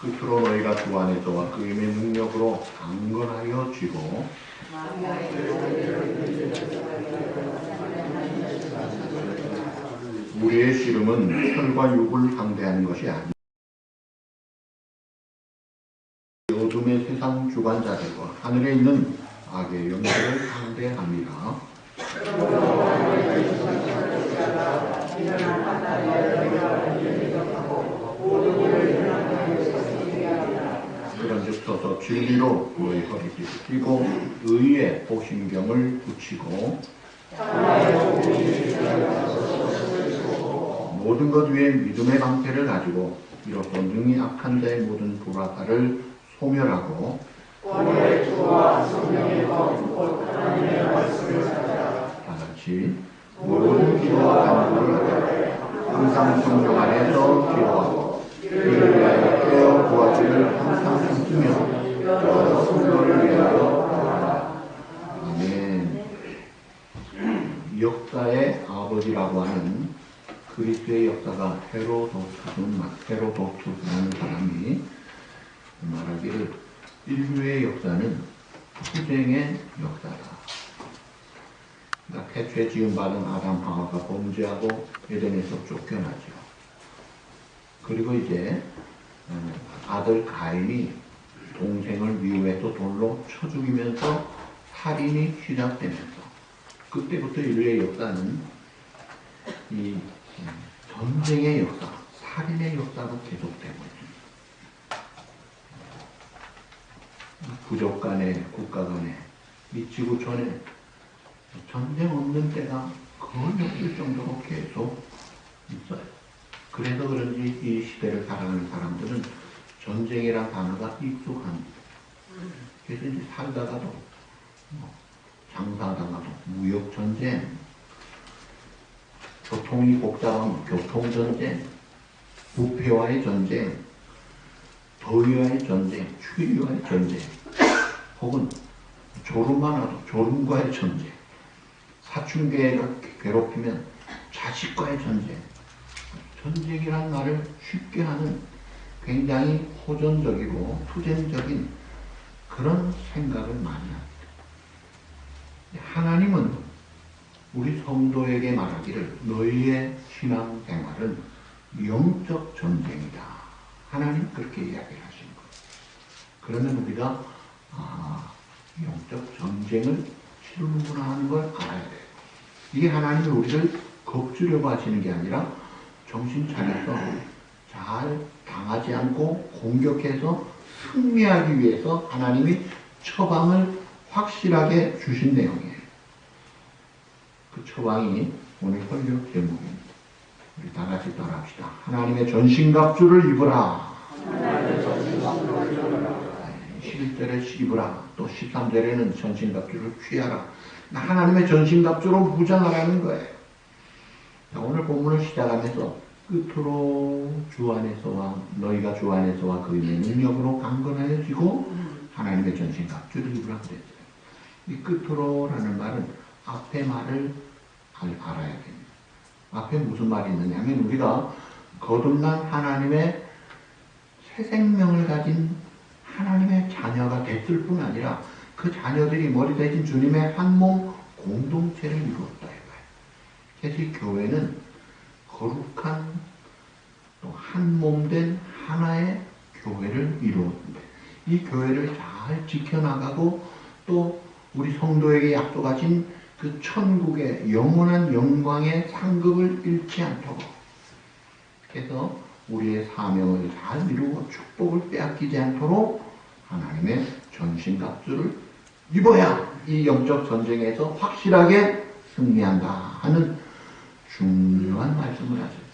끝으로 너희가 주 안에서와 그 힘의 능력으로 강건하여 쥐고 우리의 씨름은 혈과 육을 상대하는 것이 아니라 어둠의 세상 주관자들과 하늘에 있는 악의 영들을 상대함이라. 그런즉 서서 진리로 너희 허리띠를 띠고 의의 보신경을 붙이고 모든 것 위에 믿음의 방패를 가지고 이로써 능히 악한 자의 모든 불화살을 소멸하고 원의 주와 성령의 검 하나님의 말씀을 찾아 다같이 모든 기도와 간구를 하되 항상 성령 안에서 기도하고 이를 위하여 깨어 구하기를 항상 힘쓰며 여러 성도를 위하여 구하라. 아멘. 역사의 아버지라고 하는 그리스의 역사가 헤로도투스라는 사람이 말하기를 인류의 역사는 투쟁의 역사다. 그러니까 태초에 지음받은 아담 하와가 범죄하고 에덴에서 쫓겨나죠. 그리고 이제 아들 가인이 동생을 미워해서 돌로 쳐 죽이면서 살인이 시작되면서 그때부터 인류의 역사는 이 전쟁의 역사, 살인의 역사로 계속되고 있습니다. 부족 간에, 국가 간에, 이 지구촌에 전쟁 없는 때가 거의 없을 정도로 계속 있어요. 그래서 그런지 이 시대를 살아가는 사람들은 전쟁이란 단어가 익숙합니다. 그래서 이제 살다가도, 장사하다가도, 무역전쟁, 교통이 복잡하면 교통전쟁, 부패와의 전쟁, 더위와의 전쟁, 추위와의 전쟁, 혹은 졸음만 와도 졸음과의 전쟁, 사춘기가 괴롭히면 자식과의 전쟁, 전쟁이라는 말을 쉽게 하는 굉장히 호전적이고 투쟁적인 그런 생각을 많이 합니다. 하나님은 우리 성도에게 말하기를 너희의 신앙생활은 영적 전쟁이다. 하나님 그렇게 이야기를 하신 거예요. 그러면 우리가 영적 전쟁을 치르는구나 하는 걸 알아야 돼요. 이게 하나님이 우리를 겁주려고 하시는 게 아니라 정신 차려서 잘 당하지 않고 공격해서 승리하기 위해서 하나님이 처방을 확실하게 주신 내용이에요. 그 처방이 오늘 설교 제목입니다. 우리 다 같이 따라합시다. 하나님의 전신갑주를 입으라. 11절에 입으라. 또 13절에는 전신갑주를 취하라. 하나님의 전신갑주로 무장하라는 거예요. 오늘 본문을 시작하면서 끝으로 주 안에서와 너희가 주 안에서와 그 힘의 능력으로 강건하여 지고 하나님의 전신갑주를 입으라 그랬어요. 이 끝으로라는 말은 앞에 말을 알아야 됩니다. 앞에 무슨 말이 있느냐 하면 우리가 거듭난 하나님의 새 생명을 가진 하나님의 자녀가 됐을 뿐 아니라 그 자녀들이 머리 대신 주님의 한 몸 공동체를 이루었다. 그래서 이 교회는 거룩한 또 한 몸 된 하나의 교회를 이루었는데 이 교회를 잘 지켜나가고 또 우리 성도에게 약속하신 그 천국의 영원한 영광의 상급을 잃지 않도록 그래서 우리의 사명을 잘 이루고 축복을 빼앗기지 않도록 하나님의 전신갑주를 입어야 이 영적 전쟁에서 확실하게 승리한다 하는 중요한 말씀을 하셨어요.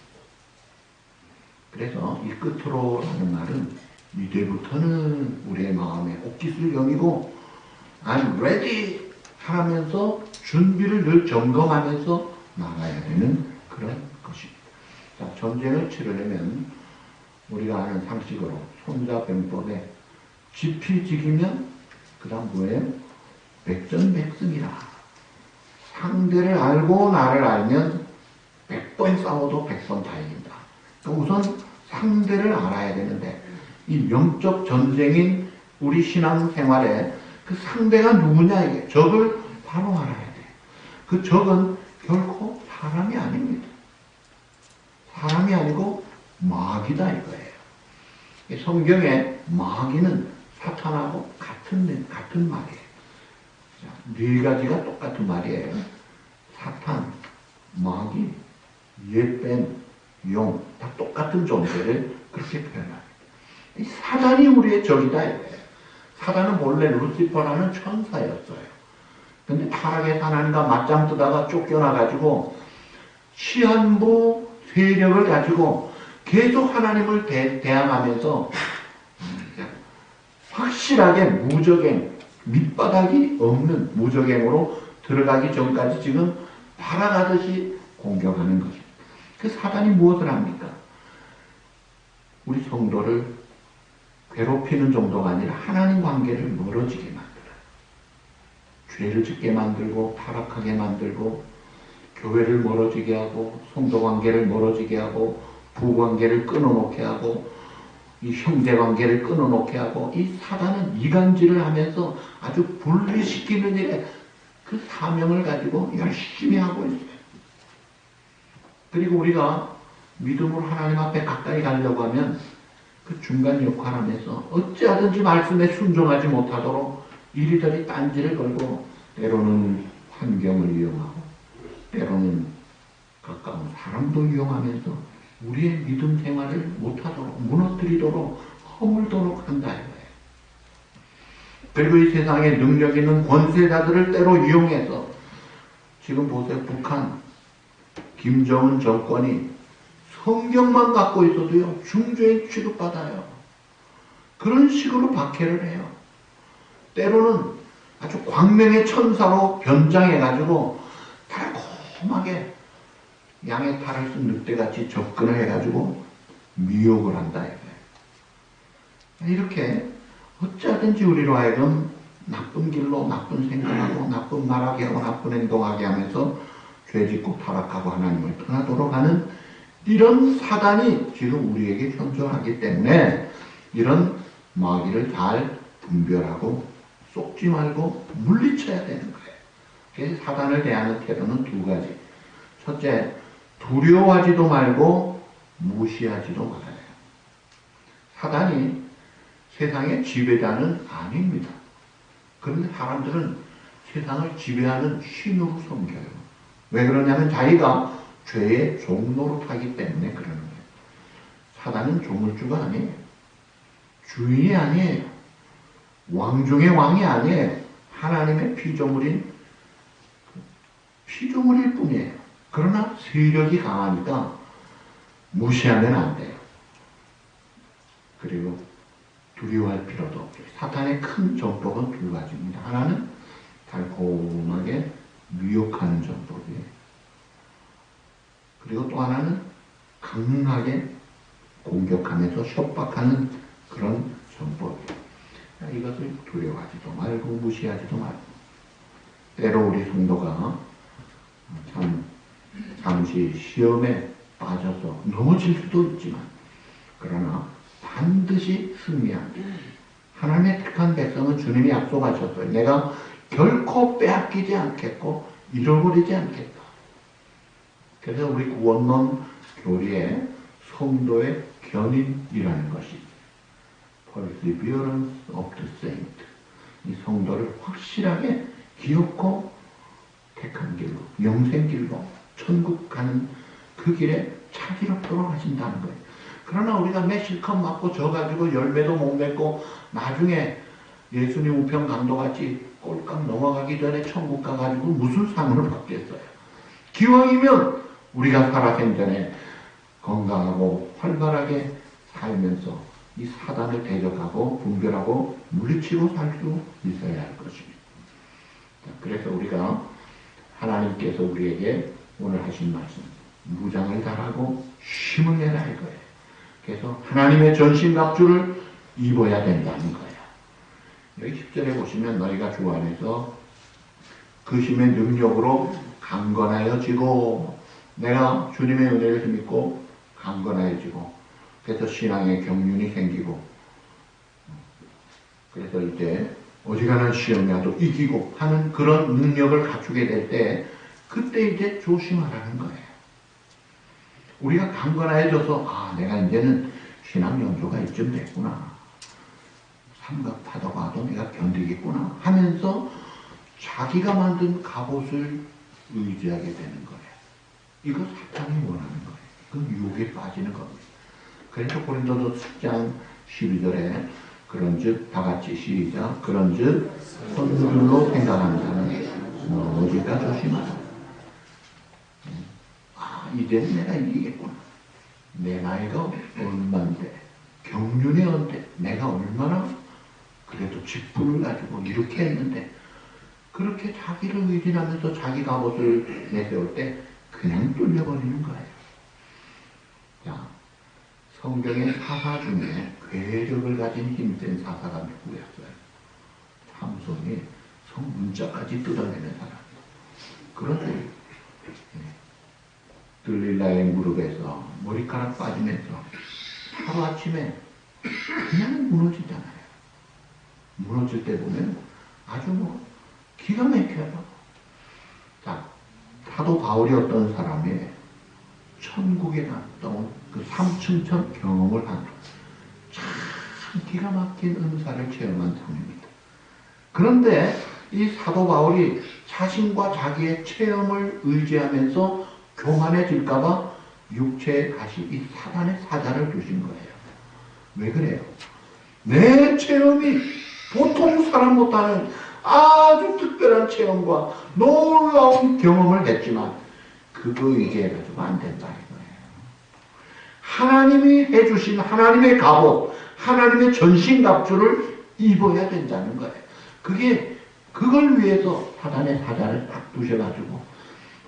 그래서 이 끝으로라는 말은 이제부터는 우리의 마음에 옥기술 영이고 I'm ready 하면서 준비를 늘 점검하면서 나가야 되는 그런 것입니다. 자, 전쟁을 치르려면 우리가 아는 상식으로 손자병법에 지피지기면 그 다음 뭐예요? 백전백승이라. 상대를 알고 나를 알면 100번 싸워도 100번 다행이다. 그러니까 우선 상대를 알아야 되는데 이 영적 전쟁인 우리 신앙생활에 그 상대가 누구냐, 이게 적을 바로 알아야 돼. 그 적은 결코 사람이 아닙니다. 사람이 아니고 마귀다 이거예요. 성경에 마귀는 사탄하고 같은 말이에요. 네 가지가 똑같은 말이에요. 사탄, 마귀, 옛뱀, 용, 다 똑같은 존재를 그렇게 표현합니다. 이 사단이 우리의 적이다 이거예요. 사단은 본래 루시퍼라는 천사였어요. 근데 타락의 하나님과 맞짱 뜨다가 쫓겨나가지고 시한부 세력을 가지고 계속 하나님을 대항하면서 확실하게 무적행, 밑바닥이 없는 무적행으로 들어가기 전까지 지금 발아가듯이 공격하는 것입니다. 그 사단이 무엇을 합니까? 우리 성도를 괴롭히는 정도가 아니라 하나님 관계를 멀어지게 만들어요. 죄를 짓게 만들고 타락하게 만들고 교회를 멀어지게 하고 성도 관계를 멀어지게 하고 부관계를 끊어놓게 하고 이 형제 관계를 끊어놓게 하고 이 사단은 이간질을 하면서 아주 분리시키는 일에 그 사명을 가지고 열심히 하고 있어요. 그리고 우리가 믿음으로 하나님 앞에 가까이 가려고 하면 그 중간 역할을 하면서 어찌하든지 말씀에 순종하지 못하도록 이리저리 딴지를 걸고 때로는 환경을 이용하고 때로는 가까운 사람도 이용하면서 우리의 믿음 생활을 못하도록 무너뜨리도록 허물도록 한다 이거예요. 그리고 이 세상에 능력 있는 권세자들을 때로 이용해서 지금 보세요. 북한 김정은 정권이 성경만 갖고 있어도요 중죄인 취급받아요. 그런 식으로 박해를 해요. 때로는 아주 광명의 천사로 변장해가지고 달콤하게 양의 탈을 쓴 늑대같이 접근을 해가지고 미혹을 한다 이거예요. 이렇게 어찌하든지 우리로 하여금 나쁜 길로 나쁜 생각하고 나쁜 말하게 하고 나쁜 행동하게 하면서 죄짓고 타락하고 하나님을 떠나도록 하는 이런 사단이 지금 우리에게 현존하기 때문에 이런 마귀를 잘 분별하고 속지 말고 물리쳐야 되는 거예요. 그래서 사단을 대하는 태도는 두 가지. 첫째, 두려워하지도 말고 무시하지도 말아요. 사단이 세상의 지배자는 아닙니다. 그런데 사람들은 세상을 지배하는 신으로 섬겨요. 왜 그러냐면 자기가 죄의 종노릇하기 때문에 그러는 거예요. 사단은 조물주가 아니에요. 주인이 아니에요. 왕 중의 왕이 아니에요. 하나님의 피조물일 뿐이에요. 그러나 세력이 강하니까 무시하면 안 돼요. 그리고 두려워할 필요도 없죠. 사탄의 큰 정법은 두 가지입니다. 하나는 달콤하게 미혹하는 정법이에요. 그리고 또 하나는 강하게 공격하면서 협박하는 그런 정법이에요. 이것을 두려워하지도 말고 무시하지도 말고 때로 우리 성도가 참 잠시 시험에 빠져서 넘어질 수도 있지만 그러나 반드시 승리합니다. 하나님의 택한 백성은 주님이 약속하셨어요. 내가 결코 빼앗기지 않겠고 잃어버리지 않겠다. 그래서 우리 구원론 교리에 성도의 견인이라는 것이 Perseverance of the Saint, 이 성도를 확실하게 기억고 택한 길로, 영생 길로, 천국 가는 그 길에 차지롭도록 하신다는 거예요. 그러나 우리가 매실컷 맞고 져가지고 열매도 못 맺고 나중에 예수님 우편 강도같이 꼴깍 넘어가기 전에 천국 가가지고 무슨 상을 받겠어요. 기왕이면 우리가 살아생전에 건강하고 활발하게 살면서 이 사단을 대적하고 분별하고 물리치고 살 수 있어야 할 것입니다. 그래서 우리가 하나님께서 우리에게 오늘 하신 말씀, 무장을 달하고 힘을 내라 이거예요. 그래서 하나님의 전신갑주를 입어야 된다는 거예요. 여기 10절에 보시면 너희가 주 안에서 그 힘의 능력으로 강건하여지고, 내가 주님의 은혜를 힘입고 강건하여지고, 그래서 신앙의 경륜이 생기고 그래서 이제 어지간한 시험이라도 이기고 하는 그런 능력을 갖추게 될 때 그때 이제 조심하라는 거예요. 우리가 강건해져서 아 내가 이제는 신앙 연조가 이쯤 됐구나. 삼각 파도가 와도 내가 견디겠구나 하면서 자기가 만든 갑옷을 의지하게 되는 거예요. 이거 사탄이 원하는 거예요. 그건 유혹에 빠지는 겁니다. 그래서 고린도서 10장 12절에 그런즉 다같이 시작 그런즉 선물로 생각하는 자는 어디가 조심하라. 아 이제는 내가 이기겠구나. 내 나이가 얼마인데 경륜의 언데 내가 얼마나 그래도 직분을 가지고 이렇게 했는데 그렇게 자기를 의진하면서 자기 갑옷을 내세울 때 그냥 뚫려버리는 거예요. 자, 성경의 사사 중에 괴력을 가진 힘센 사사가 누구였어요? 삼손이 성 문자까지 뜯어내는 사람이에요. 그런데 들릴라의 무릎에서 머리카락 빠지면서 하루아침에 그냥 무너지잖아요. 무너질 때 보면 아주 기가 막혀요. 자, 사도 바울이 어떤 사람이 천국에 갔던 그 삼층천 경험을 한 참 기가 막힌 은사를 체험한 사람입니다. 그런데 이 사도 바울이 자신과 자기의 체험을 의지하면서 교만해질까봐 육체에 다시 이 사단의 사자를 두신 거예요. 왜 그래요? 내 체험이 보통 사람 못하는 아주 특별한 체험과 놀라운 경험을 했지만 그거 의지해가지고 안 된다 이거예요. 하나님이 해주신 하나님의 갑옷, 하나님의 전신갑주를 입어야 된다는 거예요. 그걸 위해서 사단의 사자를 딱 두셔가지고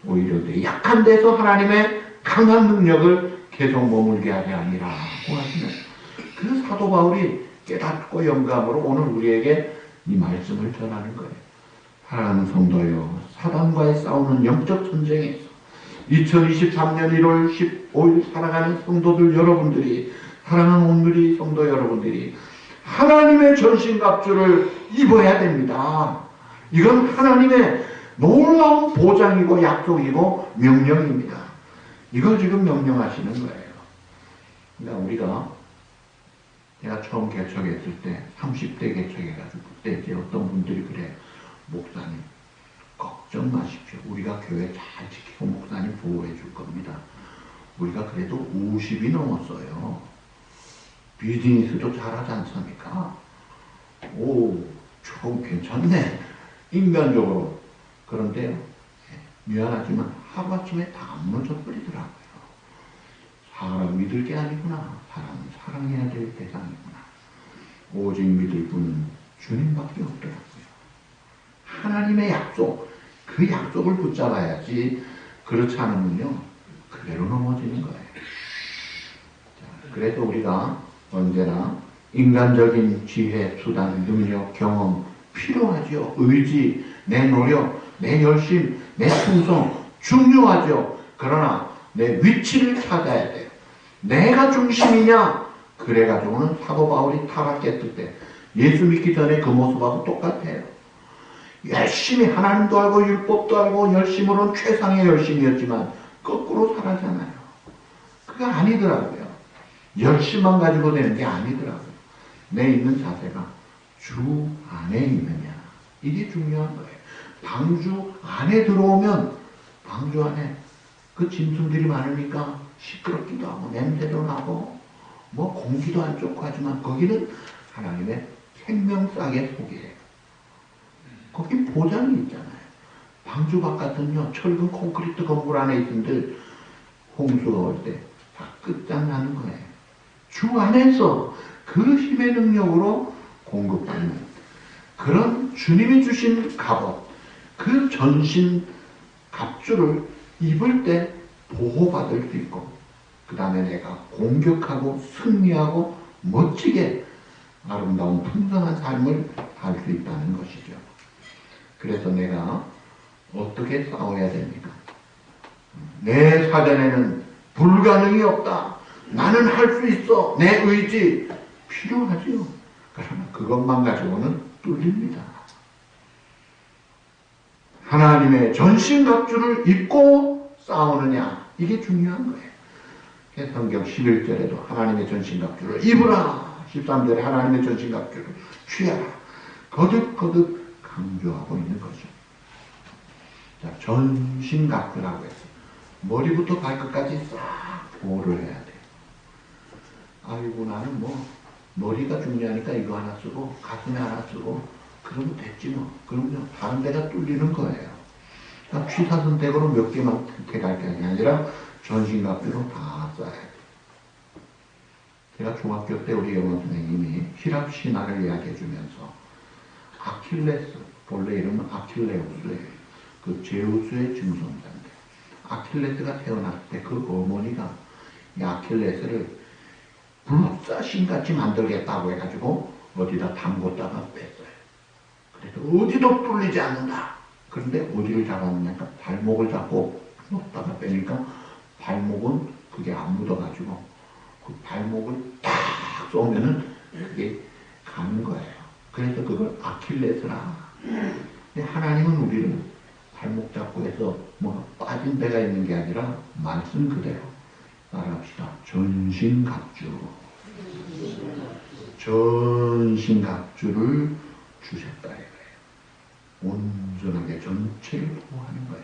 오히려 내 약한 데서 하나님의 강한 능력을 계속 머물게 하지 아니라고 하시는 그 사도 바울이 깨닫고 영감으로 오늘 우리에게 이 말씀을 전하는 거예요. 사랑하는 성도여, 사단과의 싸우는 영적 전쟁에서 2023년 1월 15일 살아가는 성도들 여러분들이, 사랑하는 오늘의 성도 여러분들이 하나님의 전신갑주를 입어야 됩니다. 이건 하나님의 놀라운 보장이고 약속이고 명령입니다. 이걸 지금 명령하시는 거예요. 그러니까 내가 처음 개척했을 때 30대 개척해가지고 그때 이제 어떤 분들이 그래요. 목사님 걱정 마십시오. 우리가 교회 잘 지키고 목사님 보호해 줄 겁니다. 우리가 그래도 50이 넘었어요. 비즈니스도 잘하지 않습니까? 오, 좀 괜찮네. 인간적으로. 그런데요, 미안하지만 하루아침에 다 무너져 버리더라고요. 사람 믿을 게 아니구나. 사람은 사랑해야 될 대상이구나. 오직 믿을 분은 주님밖에 없더라고요. 하나님의 약속, 그 약속을 붙잡아야지. 그렇지 않으면요, 그대로 넘어지는 거예요. 자, 그래서 우리가 언제나 인간적인 지혜, 수단, 능력, 경험 필요하죠. 의지, 내 노력, 내 열심, 내 충성 중요하죠. 그러나 내 위치를 찾아야 돼요. 내가 중심이냐? 그래가지고는 사도 바울이 타락했을 때 예수 믿기 전에 그 모습하고 똑같아요. 열심히 하나님도 알고 율법도 알고 열심으로는 최상의 열심이었지만 거꾸로 살아잖아요. 그거 아니더라고요. 열심만 가지고 되는 게 아니더라고요. 내 있는 자세가 주 안에 있느냐. 이게 중요한 거예요. 방주 안에 들어오면 방주 안에 그 짐승들이 많으니까 시끄럽기도 하고 냄새도 나고 뭐 공기도 안 좋고 하지만 거기는 하나님의 생명싹의 속이에요. 거기 보장이 있잖아요. 방주 바깥은요, 철근 콘크리트 건물 안에 있는들 홍수가 올 때 다 끝장나는 거예요. 주 안에서 그 힘의 능력으로 공급받는 그런 주님이 주신 갑옷, 그 전신 갑주를 입을 때 보호받을 수 있고, 그 다음에 내가 공격하고 승리하고 멋지게 아름다운 풍성한 삶을 살 수 있다는 것이죠. 그래서 내가 어떻게 싸워야 됩니까? 내 사전에는 불가능이 없다. 나는 할 수 있어. 내 의지 필요하지요. 그러나 그것만 가지고는 뚫립니다. 하나님의 전신갑주를 입고 싸우느냐, 이게 중요한 거예요. 성경 11절에도 하나님의 전신갑주를 입으라, 13절에 하나님의 전신갑주를 취하라, 거듭거듭 강조하고 있는 거죠. 자, 전신갑주라고 해서 머리부터 발끝까지 싹 보호를 해야 돼요. 아이고, 나는 뭐 머리가 중요하니까 이거 하나 쓰고 가슴에 하나 쓰고 그러면 됐지 뭐. 그러면 다른 데가 뚫리는 거예요. 그러니까 취사선택으로 몇 개만 택할 게 아니라 전신갑주로 다 써야 돼요. 제가 중학교 때 우리 영어 선생님이 히랍 신화를 이야기해 주면서 아킬레스, 본래 이름은 아킬레우스예요. 그 제우스의 증손자인데 아킬레스가 태어났을 때 그 어머니가 이 아킬레스를 불사신같이 만들겠다고 해가지고 어디다 담궜다가 뺐어요. 그래서 어디도 뚫리지 않는다. 그런데 어디를 잡았느냐, 발목을 잡고 놓다가 빼니까 발목은 그게 안 묻어가지고 그 발목을 딱 쏘면은 그게 가는 거예요. 그래서 그걸 아킬레스라. 근데 하나님은 우리를 발목 잡고 해서 뭐 빠진 데가 있는 게 아니라 말씀 그대로 따라합시다. 전신갑주. 전신갑주를 주셨다 이거예요. 온전하게 전체를 보호하는 거예요.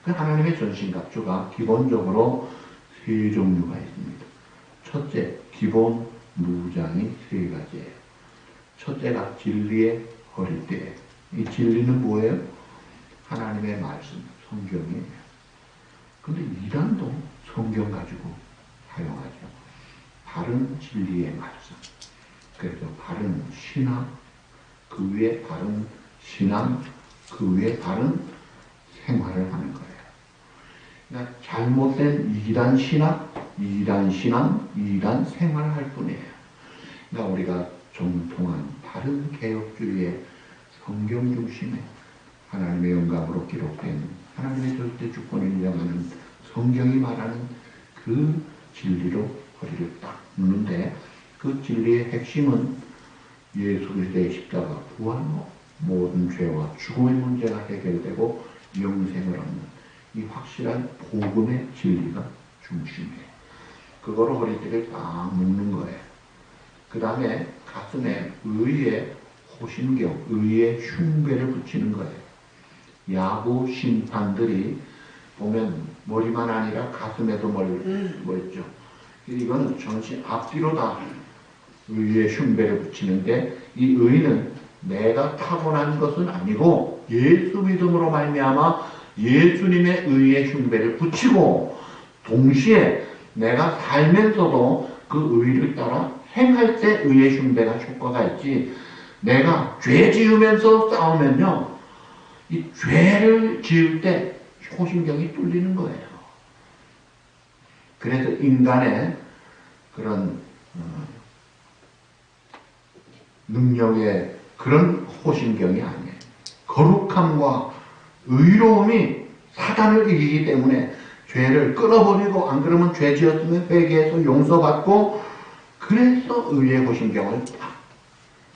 그 하나님의 전신갑주가 기본적으로 세 종류가 있습니다. 첫째, 기본 무장이 세 가지예요. 첫째가 진리의 허리띠예요. 이 진리는 뭐예요? 하나님의 말씀, 성경이에요. 근데 이단도 성경 가지고 사용하죠. 바른 진리의 말씀. 그래서 바른 신앙, 그 위에 바른 신앙, 그 위에 바른 생활을 하는 거예요. 그러니까 잘못된 이단 신앙, 이단 신앙, 이단 생활을 할 뿐이에요. 그러니까 우리가 정통한 바른 개혁주의의 성경 중심의 하나님의 영감으로 기록된 하나님의 절대 주권을 인정하는 성경이 말하는 그 진리로 허리를 딱 묶는데 그 진리의 핵심은 예수 그리스도의 십자가 부활로 모든 죄와 죽음의 문제가 해결되고 영생을 얻는 이 확실한 복음의 진리가 중심이에요. 그거로 허리띠를 딱 묶는 거예요. 그 다음에 가슴에 의의 호신경, 의의 흉배를 붙이는 거예요. 야구 심판들이 보면 머리만 아니라 가슴에도 뭐 있죠. 이거는 전신 앞뒤로 다 의의 흉배를 붙이는데 이 의는 내가 타고난 것은 아니고 예수 믿음으로 말미암아 예수님의 의의 흉배를 붙이고 동시에 내가 살면서도 그 의를 따라 행할 때 의의 흉배가 효과가 있지. 내가 죄 지으면서 싸우면요, 이 죄를 지을 때 호신경이 뚫리는 거예요. 그래서 인간의 그런 능력의 그런 호신경이 아니에요. 거룩함과 의로움이 사단을 이기기 때문에 죄를 끊어버리고, 안 그러면 죄 지었으면 회개해서 용서받고, 그래서 의의 호신경을 딱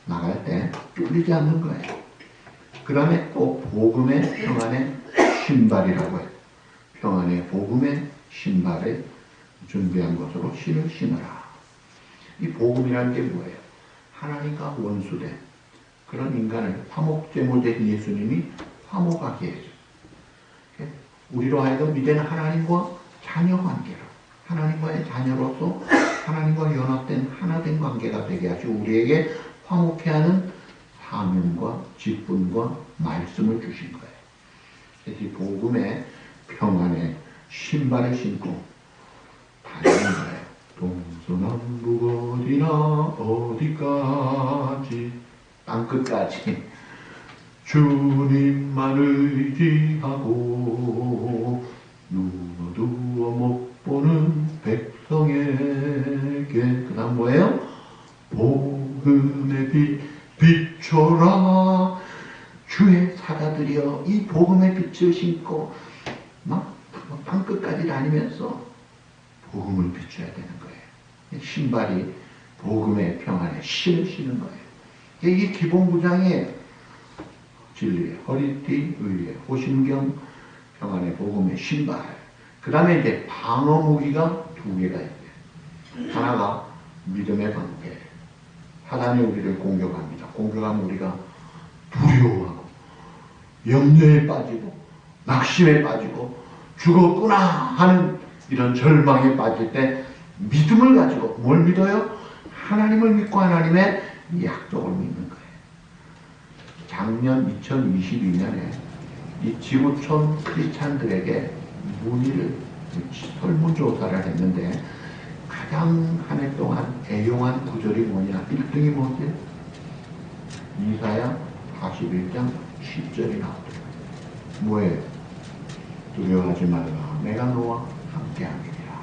나갈 때 뚫리지 않는 거예요. 그 다음에 또 복음의 평안의 신발이라고 해요. 평안의 복음의 신발을 준비한 것으로 신을 신으라. 이 복음이라는 게 뭐예요? 하나님과 원수된 그런 인간을 화목제물된 예수님이 화목하게 해줘. 우리로 하여금 이제는 하나님과 자녀 관계로, 하나님과의 자녀로서 하나님과 연합된 하나된 관계가 되게 하시고 우리에게 화목해 하는 사명과 직분과 말씀을 주신 거예요. 그래서 이 복음의 평안의 신발을 신고 다니는 거예요. 동서남북 어디나 어디까지, 땅끝까지 주님만 의지하고 누워두어 못 보는 백성에게, 그 다음 뭐예요? 복음의 빛 비춰라. 주의 사자들이여, 이 복음의 빛을 신고 막 땅끝까지 다니면서 복음을 비춰야 되는 거예요. 신발이 복음의 평안에 신을 신는 거예요. 이 기본 구장에 진리의 허리띠, 의의 호심경, 평안의 복음의 신발. 그 다음에 이제 방어 무기가 두 개가 있대요. 하나가 믿음의 방패. 사단이 우리를 공격합니다. 공격하면 우리가 두려워하고 염려에 빠지고 낙심에 빠지고 죽었구나 하는 이런 절망에 빠질 때 믿음을 가지고 뭘 믿어요? 하나님을 믿고 하나님의 약속을 믿는 거예요. 작년 2022년에 이 지구촌 크리스찬들에게 문의를 설문조사를 했는데 가장 한 해 동안 애용한 구절이 뭐냐? 1등이 뭐지? 이사야 41장 10절이 나오더라고요. 뭐예요? 두려워하지 말라. 내가 너와 함께하리라.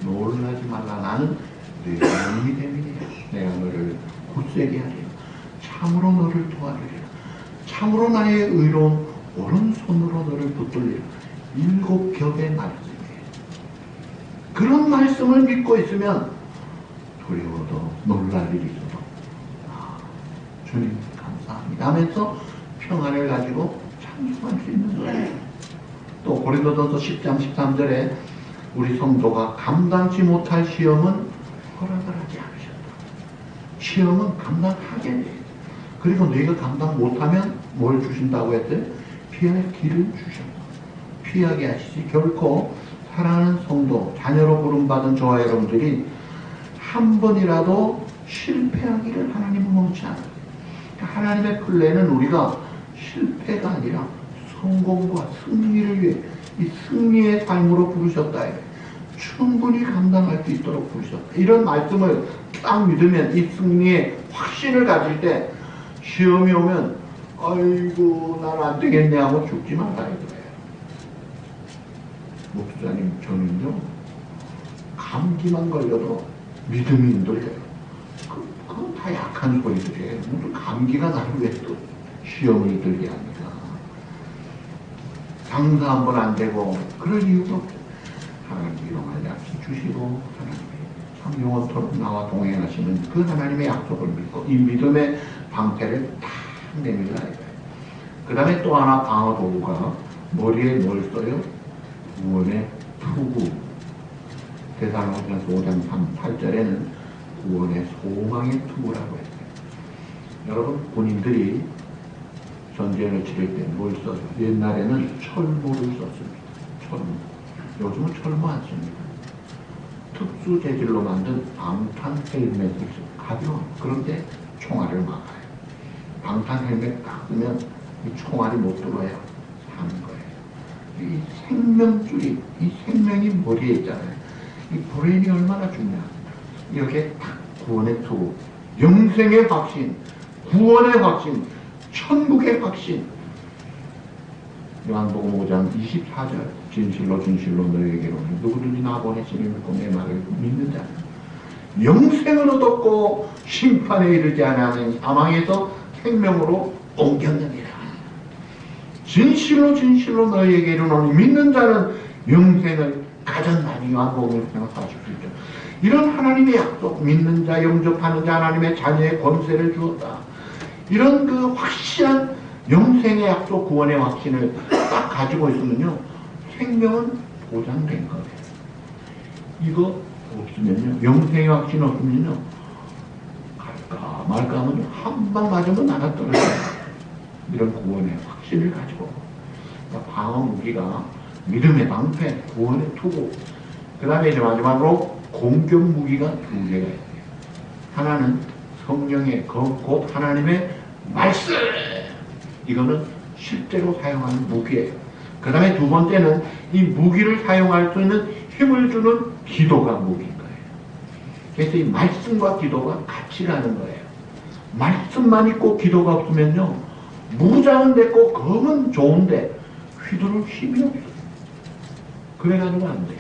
놀라지 말라. 나는 네 영이 됨이니라. 내가 너를 굳세게 하리라. 참으로 너를 도와주리라. 참으로 나의 의로운 오른손으로 너를 붙들리라. 7겹의 말씀이에요. 그런 말씀을 믿고 있으면 두려워도 놀랄 일이 있어도 주님 감사합니다 하면서 평안을 가지고 찬송할 수 있는 거예요. 또 고린도전서 10장 13절에 우리 성도가 감당치 못할 시험은 허락을 하지 않으셨다. 시험은 감당하게 돼. 그리고 너희가 감당 못하면 뭘 주신다고 했어요? 피할 길을 주셨다. 피하게 하시지. 결코 사랑하는 성도, 자녀로 부름받은 저와 여러분들이 한 번이라도 실패하기를 하나님은 원치 않아요. 하나님의 플랜은 우리가 실패가 아니라 성공과 승리를 위해 이 승리의 삶으로 부르셨다. 충분히 감당할 수 있도록 부르셨다. 이런 말씀을 딱 믿으면 이 승리의 확신을 가질 때 시험이 오면 아이고 난 안 되겠네 하고 죽지 말아야 돼요. 목사님 저는요 감기만 걸려도 믿음이 힘들어요. 그건 다 약한 소리들이에요. 무슨 감기가 나를 왜 또 시험을 들게 합니까? 장사 한 번 안 되고 그럴 이유가 없어요. 하나님 일용할 약속 주시고 하나님이 참 영원토록 나와 동행하시는 그 하나님의 약속을 믿고 이 믿음의 방패를 딱 내밀어야 돼요. 그 다음에 또 하나 방어 도구가 머리에 뭘 써요? 구원의 투구. 데살로니가서 5장 8절에는 구원의 소망의 투구라고 했어요. 여러분 군인들이 전쟁을 치를 때 뭘 써요? 옛날에는 철모를 썼습니다. 철모. 요즘은 철모 안 씁니다. 특수 재질로 만든 방탄 헬멧을 써요. 가벼워. 그런데 총알을 막아요. 방탄 헬멧 딱 쓰면 이 총알이 못 들어와요. 하는 거예요. 이 생명줄이, 이 생명이 머리에 있잖아요. 이 브레인이 얼마나 중요합니다. 여기에 딱 구원의 투구, 영생의 확신, 구원의 확신, 천국의 확신. 요한복음 5장 24절 진실로 진실로 너희에게로는 누구든지 나 보내시는 믿고 내 말을 믿는 자는 영생을 얻었고 심판에 이르지 않으면 사망에서 생명으로 옮겼느니라. 진실로 진실로 너희에게 이르노니 믿는 자는 영생을 가졌나니. 요한복음 1장 47절. 이런 하나님의 약속, 믿는 자, 영접하는 자 하나님의 자녀의 권세를 주었다. 이런 그 확실한 영생의 약속, 구원의 확신을 딱 가지고 있으면요 생명은 보장된 거예요. 이거 없으면요, 영생의 확신 없으면요 갈까 말까 하면 한 방 맞으면 나가 떨어져요. 이런 구원의 확신을 가지고, 그러니까 방어 무기가 믿음의 방패, 구원의 투구, 그 다음에 이제 마지막으로 공격 무기가 두 개가 있어요. 하나는 성령의 곧 하나님의 말씀. 이거는 실제로 사용하는 무기예요. 그 다음에 두 번째는 이 무기를 사용할 수 있는 힘을 주는 기도가 무기인 거예요. 그래서 이 말씀과 기도가 같이 가는 거예요. 말씀만 있고 기도가 없으면요 무장은 됐고 검은 좋은데 휘두를 힘이 없어요. 그래가지고 안 돼요.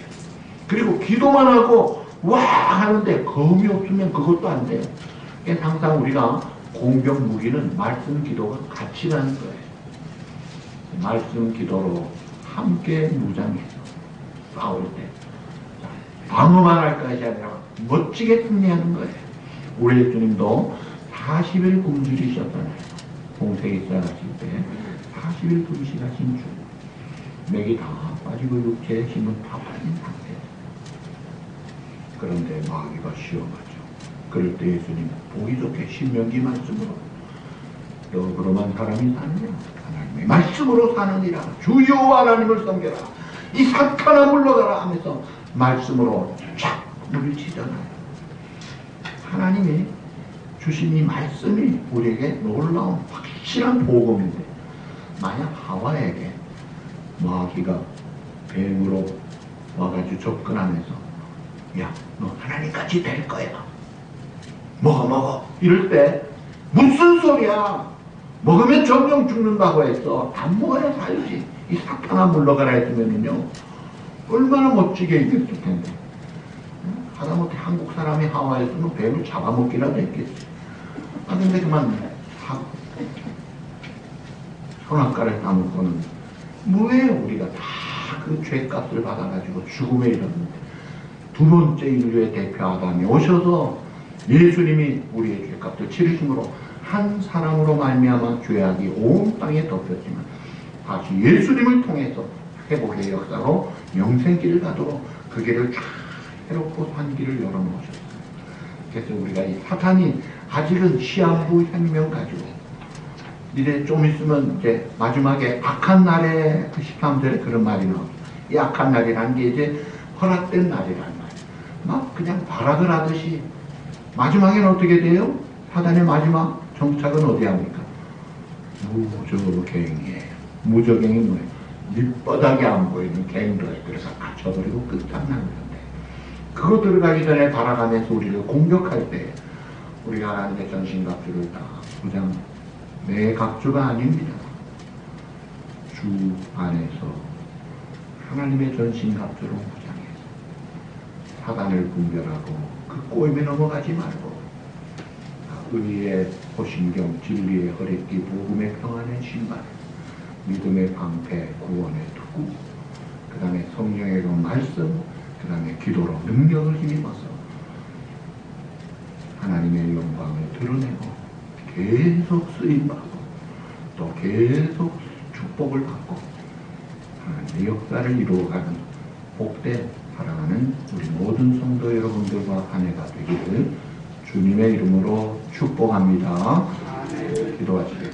그리고 기도만 하고 와 하는데 검이 없으면 그것도 안 돼요. 그래서 항상 우리가 공격 무기는 말씀 기도가 같이 가는 거예요. 말씀 기도로 함께 무장해서 싸울 때 방어만 할 것이 아니라 멋지게 승리하는 거예요. 우리 예수님도 40일 굶주리셨잖아요. 공생에 살아가실 때 40일 굶주리신 주, 맥이 다 빠지고 육체의 힘은 다 빠진 상태예요. 그런데 마귀가 시험하죠. 그럴 때 예수님 보기 좋게 신명기 말씀으로 너 그러만 사람이 사느냐? 하나님의 말씀으로 사느니라. 주여 하나님을 섬겨라. 이 사탄아 물러가라 하면서 말씀으로 쫙 물리치잖아요. 하나님이 주신 이 말씀이 우리에게 놀라운 확실한 복음인데, 만약 하와에게 마귀가 뱀으로 와가지고 접근하면서 야, 너 하나님같이 될 거야. 먹어. 이럴 때 무슨 소리야? 먹으면 점점 죽는다고 했어. 안 먹어야 살지. 이 사탄아 물러가라 했으면요, 얼마나 멋지게 이겼을 텐데. 하다못해 한국 사람이 하와이에서는 뱀을 잡아먹기라도 했겠지. 근데 그만 손아까를 따먹고는 뭐예요? 우리가 다 그 죄값을 받아가지고 죽음에 이르렀는데, 두 번째 인류의 대표 아담이 오셔서 예수님이 우리의 죄값을 치르심으로 한 사람으로 말미암아 죄악이 온 땅에 덮였지만 다시 예수님을 통해서 회복의 역사로 영생길을 가도록 그 길을 쫙 해놓고 산 길을 열어놓으셨어요. 그래서 우리가 이 사탄이 아직은 시한부 생명 가지고, 이제 좀 있으면 이제 마지막에 악한 날에 그 13절에 그런 말이 나옵니다. 이 악한 날이라는 게 이제 허락된 날이라는 말이에요. 막 그냥 발악을 하듯이 마지막에는 어떻게 돼요? 사단의 마지막 정착은 어디 합니까? 무저갱이에요. 무저갱이 뭐예요? 밑바닥이 안 보이는 갱도에 그래서 갇혀버리고 끝장나는 건데, 그거 들어가기 전에 발악하면서 우리를 공격할 때 우리가 하나님의 전신갑주를 다 부장, 내 갑주가 아닙니다. 주 안에서 하나님의 전신갑주로 부장해서 사단을 분별하고 그 꼬임에 넘어가지 말고 의의 호신경, 진리의 허리띠, 복음의 평안의 신발, 믿음의 방패, 구원의 투구, 그 다음에 성령의 그 말씀, 그 다음에 기도로 능력을 힘입어서 하나님의 영광을 드러내고 계속 쓰임받고 또 계속 축복을 받고 하나님의 역사를 이루어가는 복된 사랑하는 우리 모든 성도 여러분들과 한 해가 되기를 주님의 이름으로 축복합니다. 기도하시겠습니다.